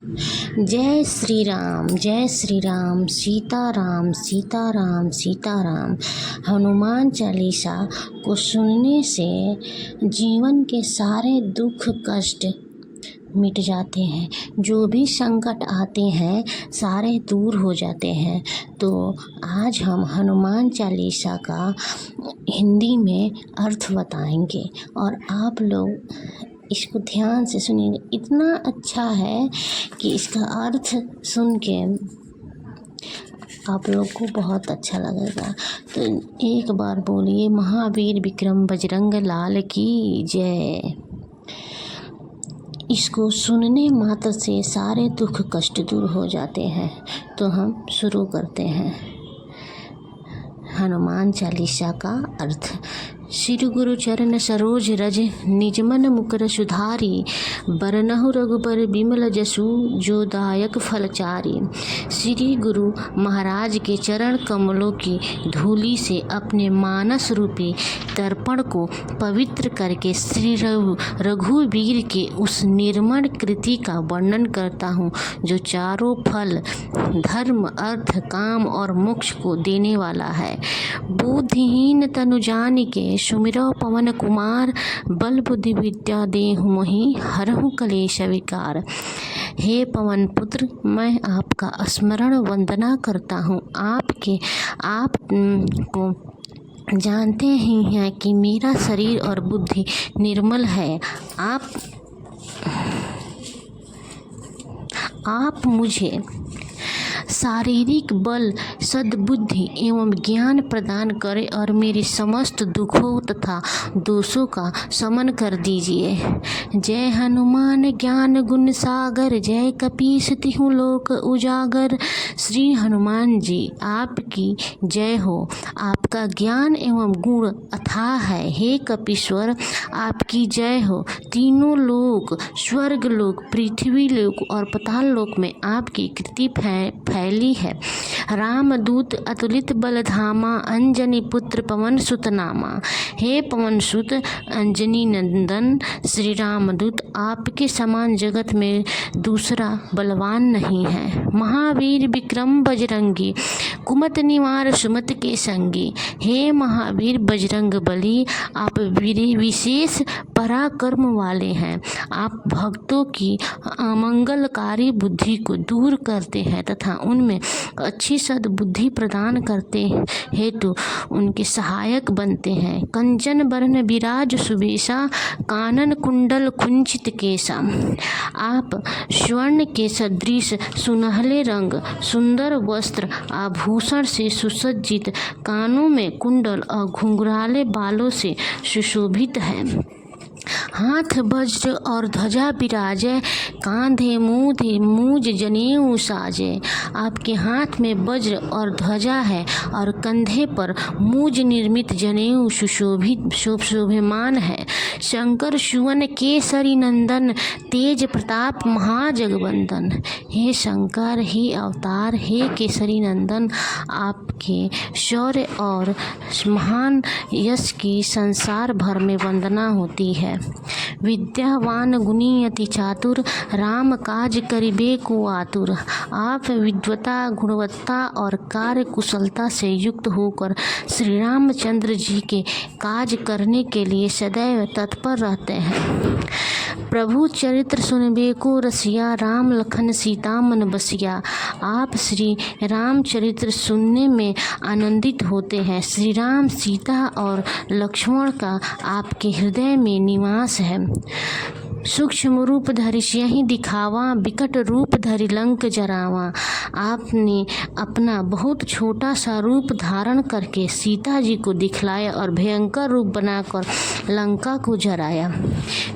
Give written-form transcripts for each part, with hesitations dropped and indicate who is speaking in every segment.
Speaker 1: जय श्री राम, जय श्री राम, सीताराम सीताराम सीताराम। हनुमान चालीसा को सुनने से जीवन के सारे दुख कष्ट मिट जाते हैं, जो भी संकट आते हैं सारे दूर हो जाते हैं। तो आज हम हनुमान चालीसा का हिंदी में अर्थ बताएंगे और आप लोग इसको ध्यान से सुनिए। इतना अच्छा है कि इसका अर्थ सुन के आप लोग को बहुत अच्छा लगेगा। तो एक बार बोलिए, महावीर विक्रम बजरंग लाल की जय। इसको सुनने मात्र से सारे दुख कष्ट दूर हो जाते हैं। तो हम शुरू करते हैं हनुमान चालीसा का अर्थ। श्री गुरु चरण सरोज रज निजमन मुकर सुधारी, बरनहु रघुबर बिमल जसु जो दायक फलचारी। श्री गुरु महाराज के चरण कमलों की धूलि से अपने मानस रूपी दर्पण को पवित्र करके श्री रघुवीर के उस निर्मल कृति का वर्णन करता हूँ, जो चारों फल धर्म अर्थ काम और मोक्ष को देने वाला है। बुद्धिहीन तनु जानिके सुमिरौ पवन कुमार, बल बुद्धि विद्या देहु मोहि हरहु कलेश विकार। हे पवन पुत्र, मैं आपका स्मरण वंदना करता हूँ। आप को जानते ही हैं कि मेरा शरीर और बुद्धि निर्मल है। आप मुझे शारीरिक बल सद्बुद्धि एवं ज्ञान प्रदान करें और मेरे समस्त दुखों तथा दोषों का शमन कर दीजिए। जय हनुमान ज्ञान गुण सागर, जय कपीस तिहु लोक उजागर। श्री हनुमान जी आपकी जय हो। आपका ज्ञान एवं गुण अथाह है। हे कपीश्वर, आपकी जय हो। तीनों लोक, स्वर्ग लोक, पृथ्वी लोक और पाताल लोक में आपकी कृति फैली है। रामदूत अतुलित बल धामा, अंजनी पुत्र पवन सुत नामा। हे पवन सुत अंजनी नंदन श्री रामदूत, आपके समान जगत में दूसरा बलवान नहीं है। महावीर विक्रम बजरंगी, कुमत निवार सुमत के संगी। हे महावीर बजरंग बली, आप विशेष पराक्रम वाले हैं। आप भक्तों की अमंगलकारी बुद्धि को दूर करते हैं तथा उनमें अच्छी सद्बुद्धि प्रदान करते हेतु उनके सहायक बनते हैं। कंचन बरन विराज सुबेसा, कानन कुंडल कुंचित केसा। आप स्वर्ण के सदृश सुनहले रंग, सुंदर वस्त्र आभूषण से सुसज्जित, कानों में कुंडल और घुंघराले बालों से सुशोभित है। हाथ वज्र और ध्वजा बिराजे, कांधे मूज जनेऊ साजे। आपके हाथ में वज्र और ध्वजा है और कंधे पर मूज निर्मित जनेऊ शोभमान है। शंकर सुवन केसरी नंदन, तेज प्रताप महाजगवंदन। हे शंकर, हे अवतार, हे केसरी नंदन, आपके शौर्य और महान यश की संसार भर में वंदना होती है। विद्यावान गुणी अति चातुर, राम काज करिबे को आतुर। आप विद्वता गुणवत्ता और कार्य कुशलता से युक्त होकर श्री रामचंद्र जी के काज करने के लिए सदैव तत्पर रहते हैं। प्रभु चरित्र सुनबे को रसिया, राम लखन सीता मन बसिया। आप श्री राम चरित्र सुनने में आनंदित होते हैं। श्री राम, सीता और लक्ष्मण का आपके हृदय में निवास है। सूक्ष्म रूप धरि सियहि दिखावा, बिकट रूप धरि लंक जरावा। आपने अपना बहुत छोटा सा रूप धारण करके सीता जी को दिखलाया और भयंकर रूप बनाकर लंका को जराया।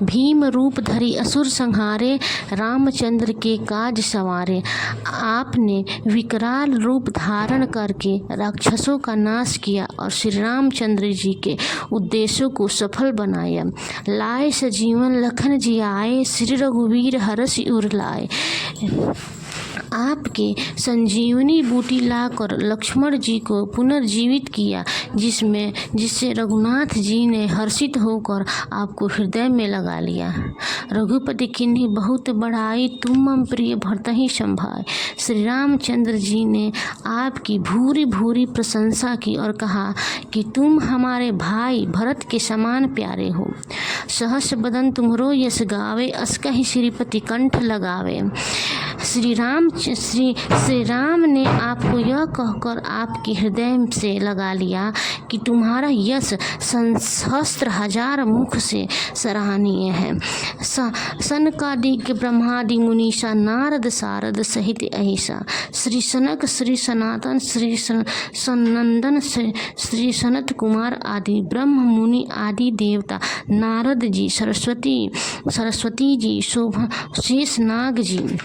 Speaker 1: भीम रूप धरि असुर संहारे, रामचंद्र के काज संवारे। आपने विकराल रूप धारण करके राक्षसों का नाश किया और श्री रामचंद्र जी के उद्देश्यों को सफल बनाया। लाए सजीवन लखन जी आए, श्री रघुवीर हरषि उर लाए। आपके संजीवनी बूटी लाकर लक्ष्मण जी को पुनर्जीवित किया, जिससे रघुनाथ जी ने हर्षित होकर आपको हृदय में लगा लिया। रघुपति किन्हीं बहुत बढ़ाई, तुम मम प्रिय भरतहि संभाय। श्री रामचंद्र जी ने आपकी भूरी भूरी प्रशंसा की और कहा कि तुम हमारे भाई भरत के समान प्यारे हो। सहस बदन तुम्हरो यश गावे, असकहि श्रीपति कंठ लगावे। श्री राम ने आपको यह कहकर आपके हृदय से लगा लिया कि तुम्हारा यश सहस्त्र हजार मुख से सराहनीय है। सनकादिक ब्रह्मादि मुनीषा, नारद सारद सहित ऐसा। श्री सनक, श्री सनातन, श्री सनंदन, श्री सनत कुमार आदि ब्रह्म मुनि आदि देवता, नारद जी, सरस्वती जी, शोभा शेष नाग जी,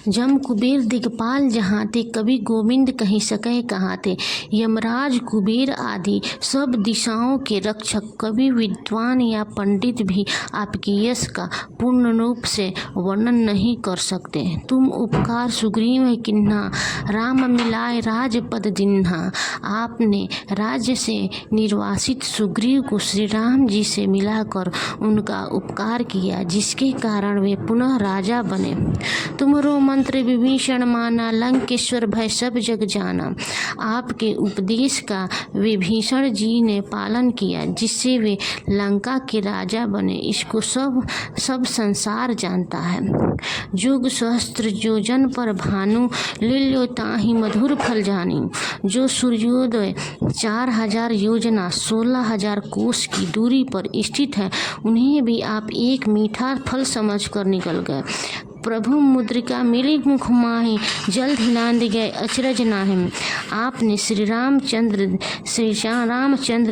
Speaker 1: जम कुबेर दिगपाल जहाँ ते, कवि गोविंद कहीं सके कहाँ ते। यमराज कुबेर आदि सब दिशाओं के रक्षक, कवि विद्वान या पंडित भी आपके यश का पूर्ण रूप से वर्णन नहीं कर सकते। तुम उपकार सुग्रीव किन्हा, राम मिलाए राजपद जिन्हा। आपने राज्य से निर्वासित सुग्रीव को श्री राम जी से मिलाकर उनका उपकार किया, जिसके कारण वे पुनः राजा बने। तुम्हारो मंत्र विभीषण माना, लंकेश्वर भय सब जग जाना। आपके उपदेश का विभीषण जी ने पालन किया, जिससे वे लंका के राजा बने। इसको सब संसार जानता है। जुग सहस्त्र योजन पर भानु, लील्यो ताहि मधुर फल जानी। जो सूर्योदय 4000 योजना 16,000 कोस की दूरी पर स्थित है, उन्हें भी आप एक मीठा फल समझकर निकल गए। प्रभु मुद्रिका मिली मुख माहि, जल्द हिलांद गए अचरज नाहिम। आपने श्री रामचंद्र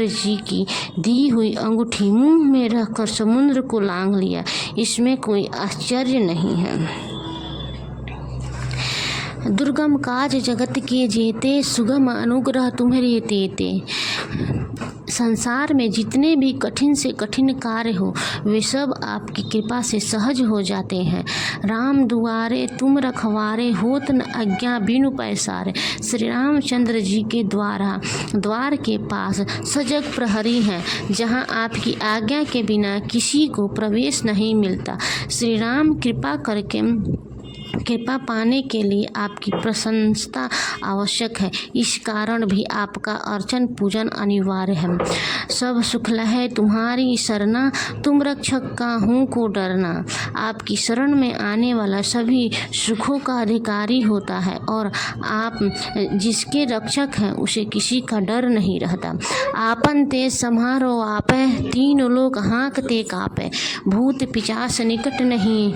Speaker 1: जी की दी हुई अंगूठी मुंह में रखकर समुद्र को लांघ लिया। इसमें कोई आश्चर्य नहीं है। दुर्गम काज जगत के जेते, सुगम अनुग्रह तुम्हारे तेते। संसार में जितने भी कठिन से कठिन कार्य हो, वे सब आपकी कृपा से सहज हो जाते हैं। राम दुआरे तुम रखवारे, होत न आज्ञा बिनु पैसारे। श्री रामचंद्र जी के द्वार के पास सजग प्रहरी हैं, जहां आपकी आज्ञा के बिना किसी को प्रवेश नहीं मिलता। श्री राम कृपा पाने के लिए आपकी प्रशंसा आवश्यक है। इस कारण भी आपका अर्चन पूजन अनिवार्य है। सब सुख लहै तुम्हारी शरणा, तुम रक्षक काहू को डरना। आपकी शरण में आने वाला सभी सुखों का अधिकारी होता है, और आप जिसके रक्षक हैं उसे किसी का डर नहीं रहता। आपन तेज सम्हारो आपै, तीनों लोग हाँकते कापै। भूत पिशाच निकट नहीं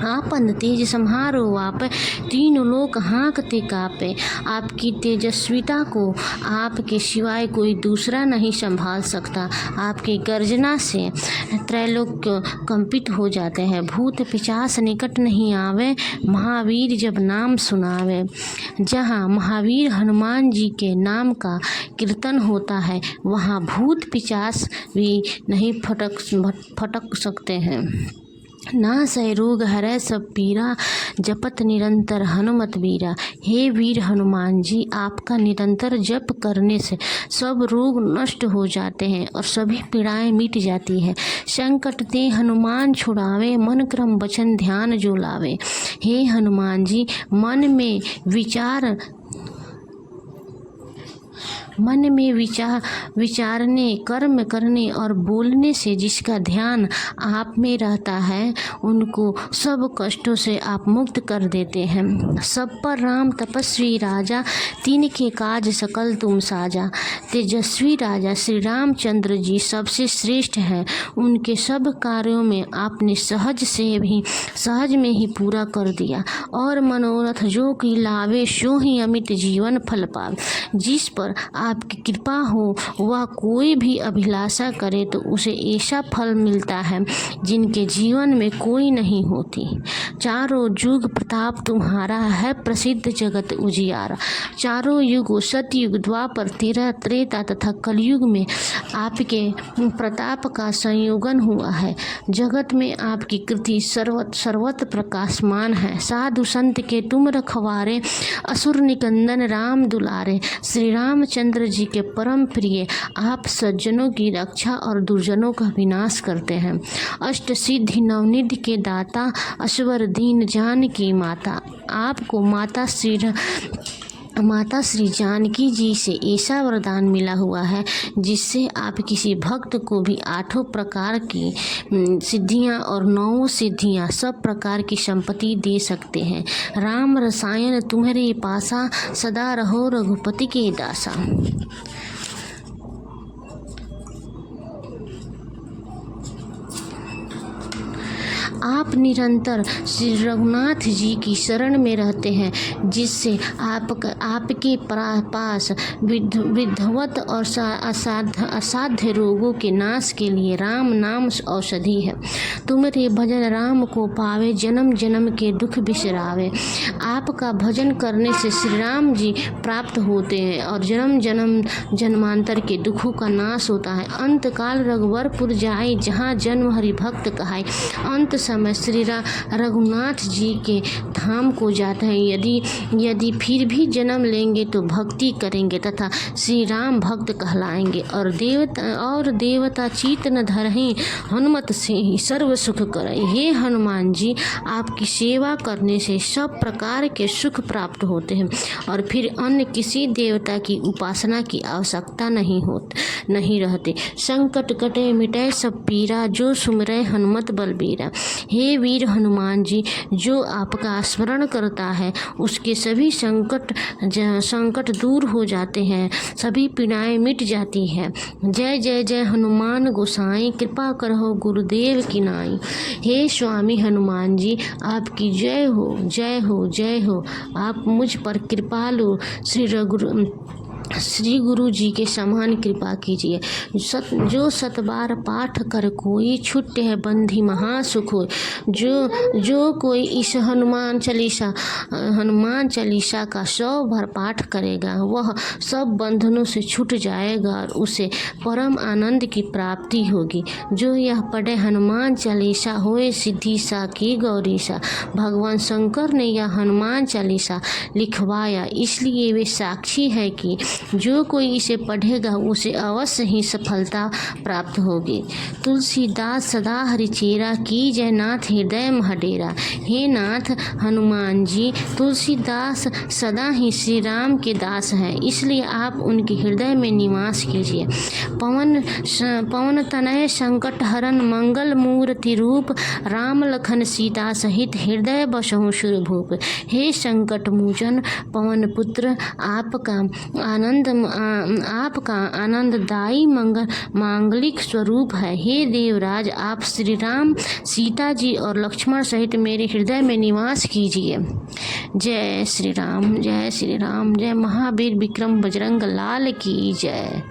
Speaker 1: आपन तेज सम्हारो आप, तीनों लोग हाँकते कापे। आपकी तेजस्विता को आपके सिवाय कोई दूसरा नहीं संभाल सकता। आपकी गर्जना से त्रैलोक कंपित हो जाते हैं। भूत पिशाच निकट नहीं आवे, महावीर जब नाम सुनावे। जहाँ महावीर हनुमान जी के नाम का कीर्तन होता है, वहाँ भूत पिशाच भी नहीं फटक सकते हैं। ना सह रोग हरै सब पीरा, जपत निरंतर हनुमत वीरा। हे वीर हनुमान जी, आपका निरंतर जप करने से सब रोग नष्ट हो जाते हैं और सभी पीड़ाएं मिट जाती हैं। संकट ते हनुमान छुड़ावे, मन क्रम वचन ध्यान जो लावे। हे हनुमान जी, मन में विचारने, कर्म करने और बोलने से जिसका ध्यान आप में रहता है, उनको सब कष्टों से आप मुक्त कर देते हैं। सब पर राम तपस्वी राजा, तीन के काज सकल तुम साजा। तेजस्वी राजा श्री रामचंद्र जी सबसे श्रेष्ठ हैं। उनके सब कार्यों में आपने सहज में ही पूरा कर दिया। और मनोरथ जो कि लावे, सो ही अमित जीवन फल पावे। जिस पर आपकी कृपा हो, वह कोई भी अभिलाषा करे तो उसे ऐसा फल मिलता है जिनके जीवन में कोई नहीं होती। चारों युग प्रताप तुम्हारा है प्रसिद्ध जगत उजियारा। चारों युग सतयुग, द्वापर, त्रेता तथा कलयुग में आपके प्रताप का संयोगन हुआ है। जगत में आपकी कृति सर्वत्र प्रकाशमान है। साधु संत के तुम रखवारे, असुर निकंदन राम दुलारे। श्री रामचंद्र जी के परम प्रिय आप सज्जनों की रक्षा और दुर्जनों का विनाश करते हैं। अष्ट सिद्धि नवनिधि के दाता, अश्वर दीन जान की माता। आपको माता श्री जानकी जी से ऐसा वरदान मिला हुआ है जिससे आप किसी भक्त को भी 8 प्रकार की सिद्धियां और 9 सिद्धियां, सब प्रकार की संपत्ति दे सकते हैं। राम रसायन तुम्हारे पासा, सदा रहो रघुपति के दासा। आप निरंतर श्री रघुनाथ जी की शरण में रहते हैं, जिससे आपके पास विधवत और असाध्य रोगों के नाश के लिए राम नाम औषधि है। तुम्हारे भजन राम को पावे, जन्म जन्म के दुख बिसरावे। आपका भजन करने से श्री राम जी प्राप्त होते हैं और जन्म जन्मांतर के दुखों का नाश होता है। अंत काल रघुवरपुर जाए, जहाँ जन्म हरि भक्त कहाय। अंत समय श्री रघुनाथ जी के धाम को जाते हैं। यदि फिर भी जन्म लेंगे तो भक्ति करेंगे तथा श्री राम भक्त कहलाएंगे। और देवता चीत न धरहि, हनुमत से ही सर्व सुख करे। हे हनुमान जी, आपकी सेवा करने से सब प्रकार के सुख प्राप्त होते हैं और फिर अन्य किसी देवता की उपासना की आवश्यकता नहीं रहती। संकट कटे मिटे सब पीरा, जो सुमिरै हनुमत बलबीरा। हे वीर हनुमान जी, जो आपका स्मरण करता है उसके सभी संकट दूर हो जाते हैं, सभी पीड़ाएं मिट जाती है। जय जय जय हनुमान गोसाई, कृपा करहो गुरुदेव की नाई। हे स्वामी हनुमान जी, आपकी जय हो जय हो जय हो। आप मुझ पर कृपालु श्री गुरु जी के समान कृपा कीजिए। जो 7 बार पाठ कर कोई, छुट्टे है बंधी महासुख हो। जो कोई इस हनुमान चालीसा का 100 बार पाठ करेगा, वह सब बंधनों से छूट जाएगा और उसे परम आनंद की प्राप्ति होगी। जो यह पढ़े हनुमान चालीसा, होए सिद्धि सा की गौरी सा। भगवान शंकर ने यह हनुमान चालीसा लिखवाया, इसलिए वे साक्षी है कि जो कोई इसे पढ़ेगा उसे अवश्य ही सफलता प्राप्त होगी। तुलसीदास सदा हरिचेरा, की जय नाथ हृदय महडेरा। हे नाथ हनुमान जी, तुलसीदास सदा ही श्री राम के दास हैं, इसलिए आप उनके हृदय में निवास कीजिए। पवन तनय संकट हरन, मंगल मूर्ति रूप। राम लखन सीता सहित, हृदय बसहु सुरभूप। हे संकट मोचन पवन पुत्र, आपका आनंददायी मांगलिक स्वरूप है। हे देवराज, आप श्री राम, सीता जी और लक्ष्मण सहित मेरे हृदय में निवास कीजिए। जय श्री राम जय श्री राम। जय महावीर विक्रम बजरंग लाल की जय।